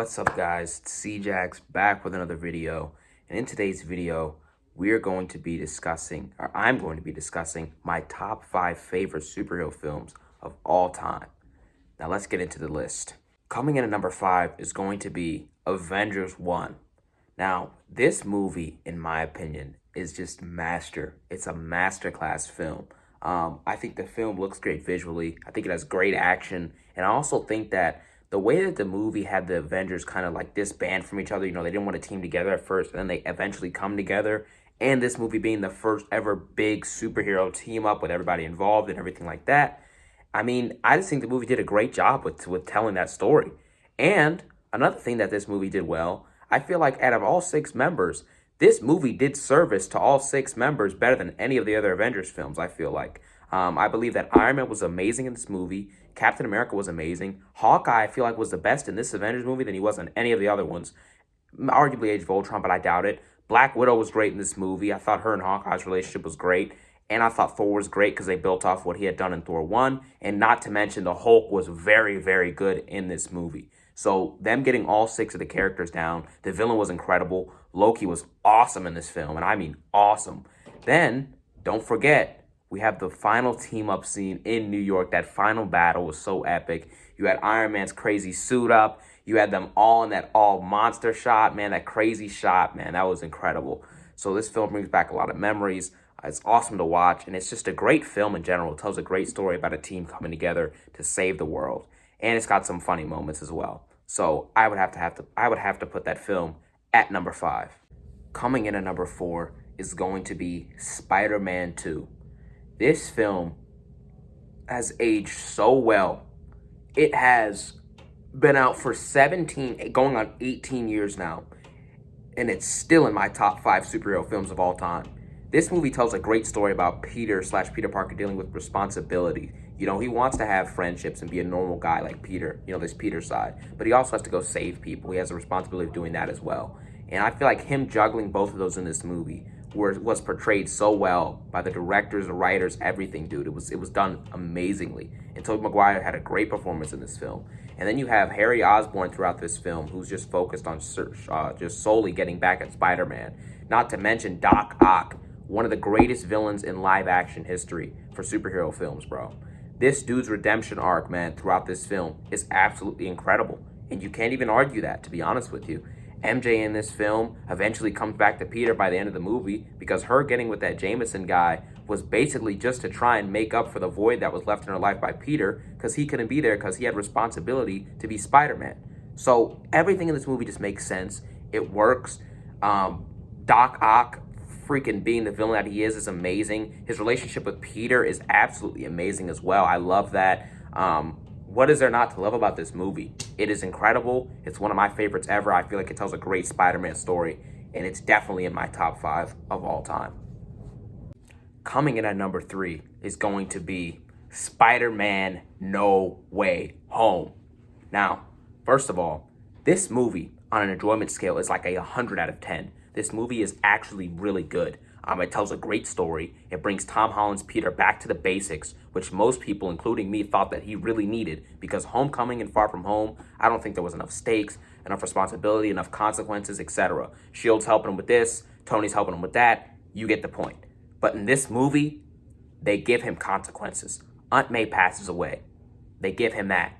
What's up, guys? It's CJax back with another video. And in today's video, I'm going to be discussing my top 5 favorite superhero films of all time. Now let's get into the list. Coming in at number 5 is going to be Avengers 1. Now, this movie, in my opinion, is just It's a masterclass film. I think the film looks great visually. I think it has great action. And I also think that the way that the movie had the Avengers kind of like disband from each other, they didn't want to team together at first, and then they eventually come together. And this movie being the first ever big superhero team up with everybody involved and everything like that. I mean, I just think the movie did a great job with telling that story. And another thing that this movie did well, I feel like out of all 6 members, this movie did service to all 6 members better than any of the other Avengers films, I feel like. I believe that Iron Man was amazing in this movie. Captain America was amazing. Hawkeye, I feel like, was the best in this Avengers movie than he was in any of the other ones. Arguably Age of Ultron, but I doubt it. Black Widow was great in this movie. I thought her and Hawkeye's relationship was great. And I thought Thor was great because they built off what he had done in Thor 1. And not to mention, the Hulk was very, very good in this movie. So them getting all 6 of the characters down, the villain was incredible. Loki was awesome in this film, and I mean awesome. Then, don't forget, we have the final team-up scene in New York. That final battle was so epic. You had Iron Man's crazy suit up. You had them all in that all-monster shot. Man, that crazy shot, man, that was incredible. So this film brings back a lot of memories. It's awesome to watch, and it's just a great film in general. It tells a great story about a team coming together to save the world. And it's got some funny moments as well. So I would have to put that film at number 5. Coming in at number 4 is going to be Spider-Man 2. This film has aged so well. It has been out for 17, going on 18 years now, and it's still in my top 5 superhero films of all time. This movie tells a great story about Peter Parker dealing with responsibility. He wants to have friendships and be a normal guy like Peter, this Peter side. But he also has to go save people. He has the responsibility of doing that as well. And I feel like him juggling both of those in this movie was portrayed so well by the directors, the writers, everything, dude. It was done amazingly. And Tobey Maguire had a great performance in this film. And then you have Harry Osborn throughout this film, who's just focused on just solely getting back at Spider-Man. Not to mention Doc Ock, one of the greatest villains in live-action history for superhero films, bro. This dude's redemption arc, man, throughout this film is absolutely incredible. And you can't even argue that, to be honest with you. MJ in this film eventually comes back to Peter by the end of the movie because her getting with that Jameson guy was basically just to try and make up for the void that was left in her life by Peter because he couldn't be there because he had responsibility to be Spider-Man. So everything in this movie just makes sense. It works. Doc Ock freaking being the villain that he is amazing. His relationship with Peter is absolutely amazing as well. I love that. What is there not to love about this movie? It is incredible. It's one of my favorites ever. I feel like it tells a great Spider-Man story, and it's definitely in my top 5 of all time. Coming in at number 3 is going to be Spider-Man No Way Home. Now, first of all, this movie on an enjoyment scale is like a 100 out of 10. This movie is actually really good. It tells a great story. It brings Tom Holland's Peter back to the basics, which most people, including me, thought that he really needed because Homecoming and Far From Home, I don't think there was enough stakes, enough responsibility, enough consequences, etc. Shield's helping him with this, Tony's helping him with that. You get the point. But in this movie, they give him consequences. Aunt May passes away. They give him that.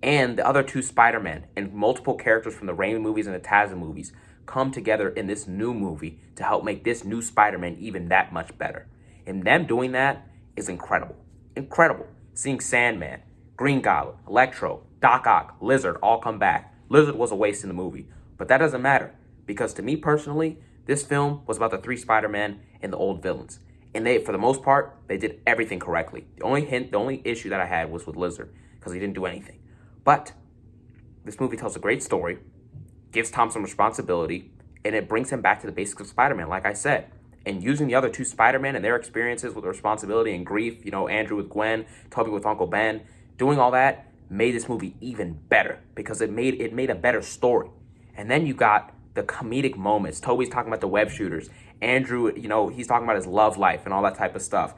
And the other 2 Spider-Men and multiple characters from the Raimi movies and the Taza movies come together in this new movie to help make this new Spider-Man even that much better. And them doing that is incredible. Incredible. Seeing Sandman, Green Goblin, Electro, Doc Ock, Lizard all come back. Lizard was a waste in the movie, but that doesn't matter because to me personally, this film was about the 3 Spider-Men and the old villains. And they, for the most part, they did everything correctly. The only issue that I had was with Lizard because he didn't do anything. But this movie tells a great story, gives Tom some responsibility, and it brings him back to the basics of Spider-Man, like I said. And using the other 2 Spider-Men and their experiences with responsibility and grief, Andrew with Gwen, Tobey with Uncle Ben, doing all that made this movie even better because it made a better story. And then you got the comedic moments. Tobey's talking about the web shooters. Andrew, he's talking about his love life and all that type of stuff.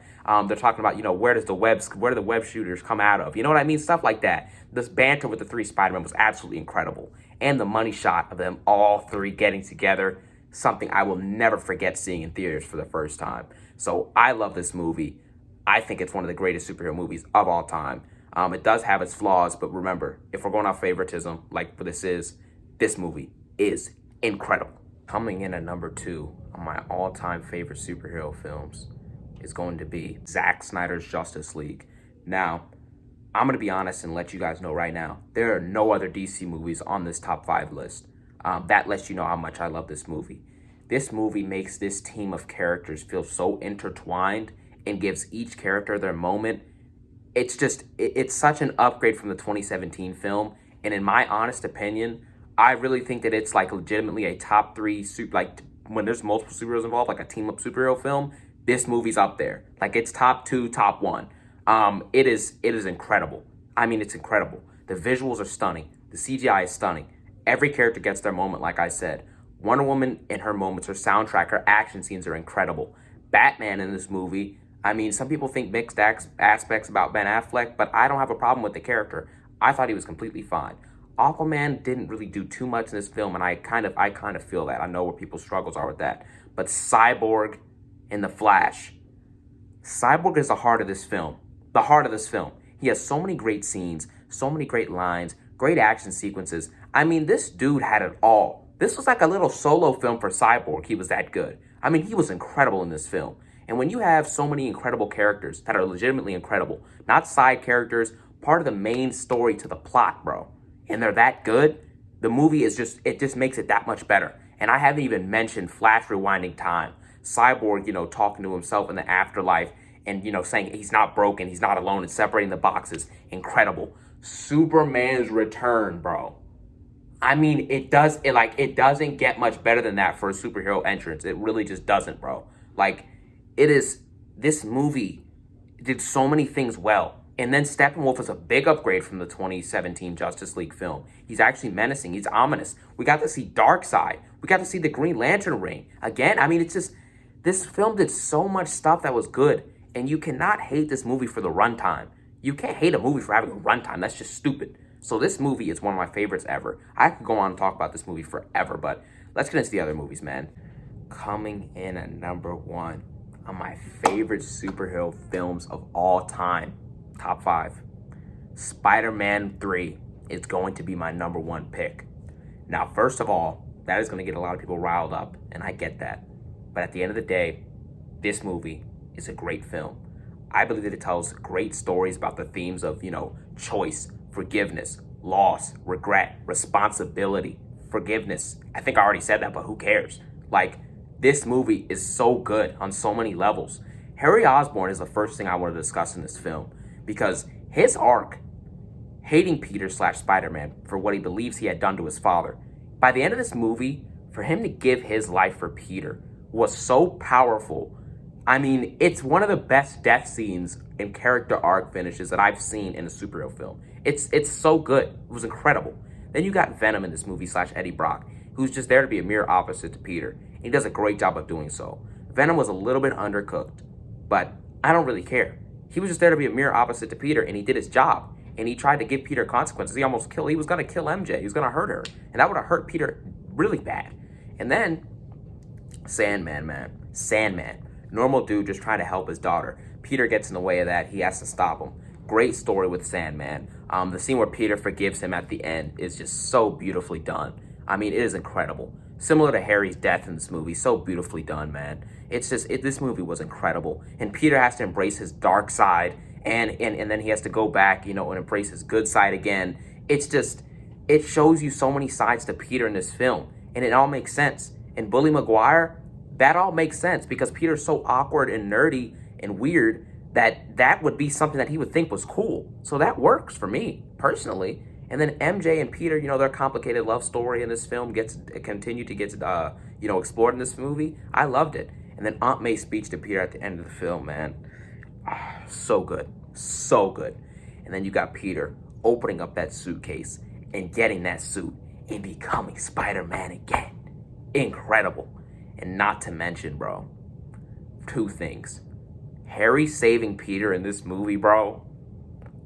They're talking about, where do the web shooters come out of? You know what I mean? Stuff like that. This banter with the 3 Spider-Men was absolutely incredible. and the money shot of them all three getting together, something I will never forget seeing in theaters for the first time. So I love this movie. I think it's one of the greatest superhero movies of all time. It does have its flaws, but remember, if we're going off favoritism, like this movie is incredible. Coming in at number 2 on my all-time favorite superhero films is going to be Zack Snyder's Justice League. Now, I'm going to be honest and let you guys know right now, there are no other DC movies on this top 5 list. That lets you know how much I love this movie. This movie makes this team of characters feel so intertwined and gives each character their moment. It's such an upgrade from the 2017 film. And in my honest opinion, I really think that it's like legitimately a top 3, like when there's multiple superheroes involved, like a team up superhero film, this movie's up there. Like it's top 2, top 1. It is incredible. I mean, it's incredible. The visuals are stunning. The CGI is stunning. Every character gets their moment, like I said. Wonder Woman in her moments, her soundtrack, her action scenes are incredible. Batman in this movie, I mean, some people think mixed aspects about Ben Affleck, but I don't have a problem with the character. I thought he was completely fine. Aquaman didn't really do too much in this film, and I kind of feel that. I know where people's struggles are with that. But Cyborg and The Flash. Cyborg is the heart of this film. The heart of this film. He has so many great scenes, so many great lines, great action sequences. I mean, this dude had it all. This was like a little solo film for Cyborg. He was that good. I mean, he was incredible in this film. And when you have so many incredible characters that are legitimately incredible, not side characters, part of the main story to the plot, bro, and they're that good, the movie is it just makes it that much better. And I haven't even mentioned Flash rewinding time. Cyborg, talking to himself in the afterlife and, saying he's not broken, he's not alone, and separating the boxes. Incredible. Superman's return, bro. I mean, it doesn't get much better than that for a superhero entrance. It really just doesn't, bro. Like, this movie did so many things well. And then Steppenwolf is a big upgrade from the 2017 Justice League film. He's actually menacing. He's ominous. We got to see Darkseid. We got to see the Green Lantern ring. Again, I mean, this film did so much stuff that was good. And you cannot hate this movie for the runtime. You can't hate a movie for having a runtime. That's just stupid. So this movie is one of my favorites ever. I could go on and talk about this movie forever, but let's get into the other movies, man. Coming in at number 1 on my favorite superhero films of all time. Top 5. Spider-Man 3 is going to be my number 1 pick. Now, first of all, that is going to get a lot of people riled up, and I get that. But at the end of the day, this movie is a great film. I believe that it tells great stories about the themes of, choice, forgiveness, loss, regret, responsibility, forgiveness. I think I already said that, but who cares? Like, this movie is so good on so many levels. Harry Osborn is the first thing I want to discuss in this film because his arc, hating Peter / Spider-Man for what he believes he had done to his father, by the end of this movie, for him to give his life for Peter was so powerful. I mean, it's one of the best death scenes and character arc finishes that I've seen in a superhero film. It's so good. It was incredible. Then you got Venom in this movie / Eddie Brock, who's just there to be a mirror opposite to Peter. And he does a great job of doing so. Venom was a little bit undercooked, but I don't really care. He was just there to be a mirror opposite to Peter, and he did his job. And he tried to give Peter consequences. He was going to kill MJ. He was going to hurt her. And that would have hurt Peter really bad. And then, Sandman. Normal dude just trying to help his daughter. Peter gets in the way of that. He has to stop him. Great story with Sandman. The scene where Peter forgives him at the end is just so beautifully done. I mean, it is incredible. Similar to Harry's death in this movie. So beautifully done, man. This movie was incredible. And Peter has to embrace his dark side. And then he has to go back, and embrace his good side again. It shows you so many sides to Peter in this film. And it all makes sense. And Bully Maguire, that all makes sense because Peter's so awkward and nerdy and weird that would be something that he would think was cool. So that works for me, personally. And then MJ and Peter, their complicated love story in this film continued to get explored in this movie. I loved it. And then Aunt May's speech to Peter at the end of the film, man. So good. So good. And then you got Peter opening up that suitcase and getting that suit and becoming Spider-Man again. Incredible. And not to mention, bro, 2 things. Harry saving Peter in this movie, bro.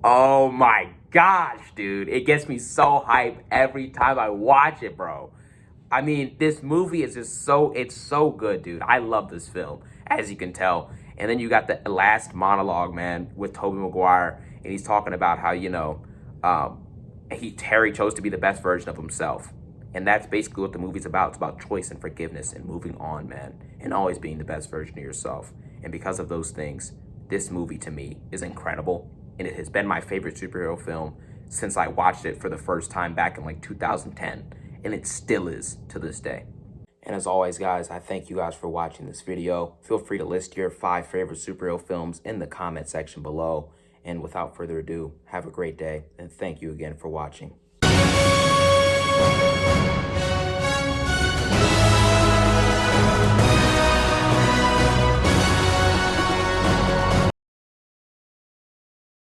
Oh my gosh, dude. It gets me so hyped every time I watch it, bro. I mean, this movie is just it's so good, dude. I love this film, as you can tell. And then you got the last monologue, man, with Tobey Maguire, and he's talking about how, um, Harry chose to be the best version of himself. And that's basically what the movie's about. It's about choice and forgiveness and moving on, man, and always being the best version of yourself. And because of those things, this movie to me is incredible. And it has been my favorite superhero film since I watched it for the first time back in like 2010. And it still is to this day. And as always, guys, I thank you guys for watching this video. Feel free to list your 5 favorite superhero films in the comment section below. And without further ado, have a great day. And thank you again for watching.